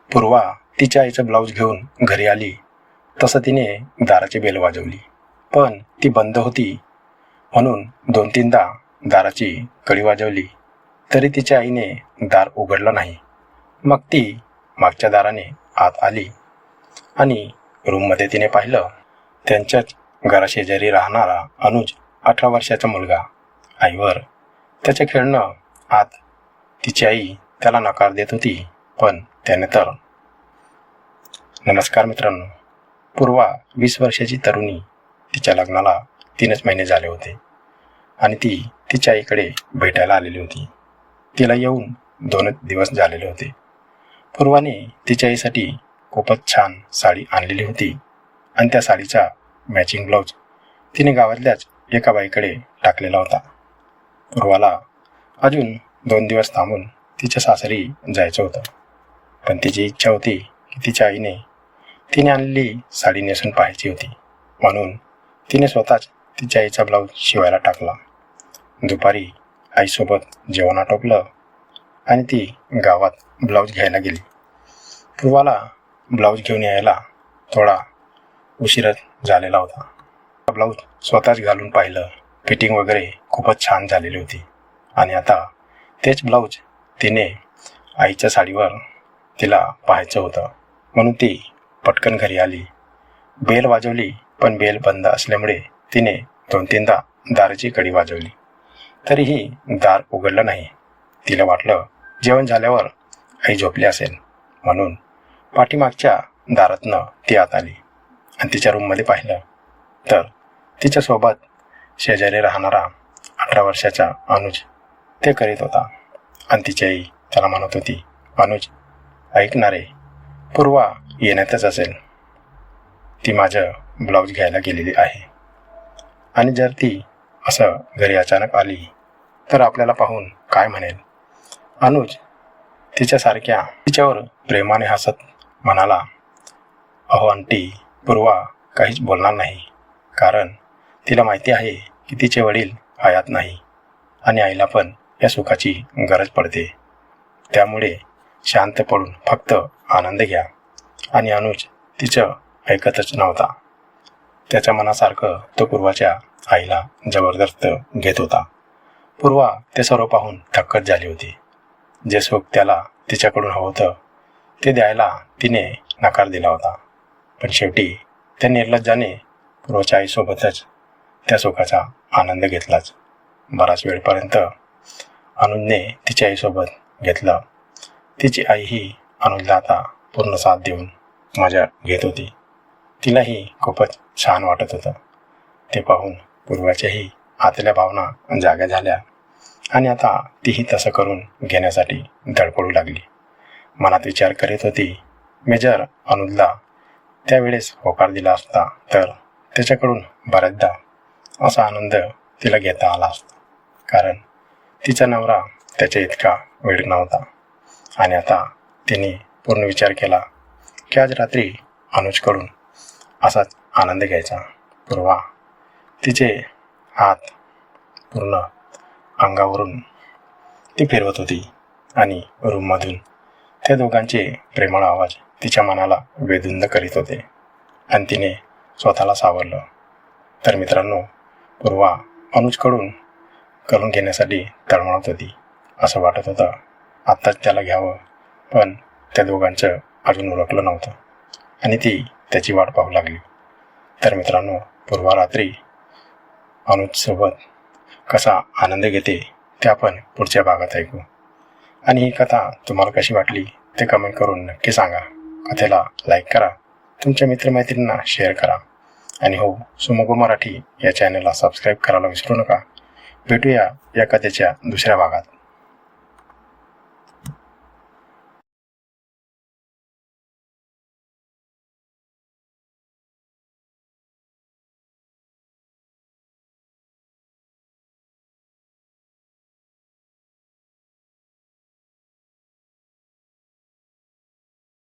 पूर्वा तिच्या आईचं ब्लाऊज घेऊन घरी आली तसं तिने दाराची बेल वाजवली, पण ती बंद होती म्हणून 2-3दा दाराची कडी वाजवली तरी तिच्या आईने दार उघडलं नाही. मग ती मागच्या दाराने आत आली आणि रूममध्ये तिने पाहिलं. त्यांच्याच घराशेजारी राहणारा अनुज 18 वर्षाचा मुलगा आईवर त्याचे खेळणं आत. तिची आई त्याला नकार देत होती, पण त्याने तर. नमस्कार मित्रांनो, पूर्वा 20 वर्षाची तरुणी. तिच्या लग्नाला 3च महिने झाले होते आणि ती तिच्या आईकडे भेटायला आलेली होती. तिला येऊन 2 दिवस झालेले होते. पूर्वाने तिच्या आईसाठी खूपच छान साडी आणलेली होती आणि त्या साडीचा मॅचिंग ब्लाऊज तिने गावातल्याच एका बाईकडे टाकलेला होता. पूर्वाला अजून 2 दिवस थांबून तिच्या सासरी जायचं होतं, पण तिची इच्छा होती की तिच्या आईने तिने आणलेली साडी नेसून पाहायची होती, म्हणून तिने स्वतःच तिच्या आईचा ब्लाऊज शिवायला टाकला. दुपारी आईसोबत जेवण आटोपलं आणि ती गावात ब्लाऊज घ्यायला गेली. पूर्वाला ब्लाऊज घेऊन यायला थोडा उशीरच झालेला होता. ब्लाऊज स्वतःच घालून पाहिलं. फिटिंग वगैरे खूपच छान झालेली होती आणि आता तेच ब्लाऊज तिने आईच्या साडीवर तिला पाहायचं होतं, म्हणून ती पटकन घरी आली. बेल वाजवली, पण बेल बंद असल्यामुळे तिने 2-3दा दाराची कडी वाजवली तरीही दार उघडलं नाही. तिला वाटलं जेवण झाल्यावर आई झोपली असेल, म्हणून पाठीमागच्या दारातनं ती आत आली आणि तिच्या रूममध्ये पाहिलं तर तिच्यासोबत शेजारी राहणारा 18 वर्षाचा अनुज ते करीत होता आणि तिची आई त्याला म्हणत होती, अनुज ऐकणार रे, पूर्वा येण्यातच असेल. ती माझं ब्लाऊज घ्यायला गेलेली आहे आणि जर ती असं घरी अचानक आली तर आपल्याला पाहून काय म्हणेल. अनुज तिच्यासारख्या तिच्यावर प्रेमाने हसत म्हणाला, अहो आंटी, पूर्वा काहीच बोलणार नाही, कारण तिला माहिती आहे की तिचे वडील हयात नाही आणि आईला पण या सुखाची गरज पडते. त्यामुळे शांत पडून फक्त आनंद घ्या. आणि अनुज तिचं ऐकतच नव्हता. त्याच्या मनासारखं तो पूर्वाच्या आईला जबरदस्त घेत होता. पूर्वा ते सर्व पाहून थक्कच झाली होती. जे सुख त्याला तिच्याकडून हवं होतं ते द्यायला तिने नकार दिला होता, पण शेवटी त्या निर्लज्जाने पूर्वाच्या आईसोबतच त्या सुखाचा आनंद घेतलाच. बराच वेळपर्यंत अनुजने तिच्या आईसोबत घेतलं. तिची आईही अनुजला आता पूर्ण साथ देऊन मजा घेत होती. तिलाही खूपच छान वाटत होतं. ते पाहून पूर्वाच्याही आतल्या भावना जाग्या झाल्या आणि आता तीही तसं करून घेण्यासाठी धडपडू लागली. मनात विचार करीत होती, मी जर अनुजला त्यावेळेस होकार दिला असता तर त्याच्याकडून बऱ्याचदा असा आनंद तिला घेता आला असता, कारण तिचा नवरा त्याच्या इतका वेळ नव्हता. आणि आता तिने पूर्ण विचार केला की आज रात्री अनुजकडून असाच आनंद घ्यायचा. पूर्वा तिचे हात पूर्ण अंगावरून ती फिरवत होती आणि रूममधून त्या दोघांचे प्रेमळ आवाज तिच्या मनाला वेधुंद करीत होते आणि तिने स्वतःला सावरलं. तर मित्रांनो, पूर्वा अनुजकडून करून घेण्यासाठी तळमळत होती. असं वाटत होतं आत्ताच त्याला घ्यावं, पण त्या दोघांचं अजून ओळखलं नव्हतं आणि ती त्याची वाट पाहू लागली. तर मित्रांनो, पूर्वा रात्री अनुजसोबत कसा आनंद घेते ते आपण पुढच्या भागात ऐकू. आणि ही कथा तुम्हाला कशी वाटली ते कमेंट करून नक्की सांगा. कथेला लाईक करा, तुमच्या मित्रमैत्रिणींना शेअर करा आणि हो, सुमोगो मराठी या चॅनलला सबस्क्राईब करायला विसरू नका. भेटूया या कथेच्या दुसऱ्या भागात.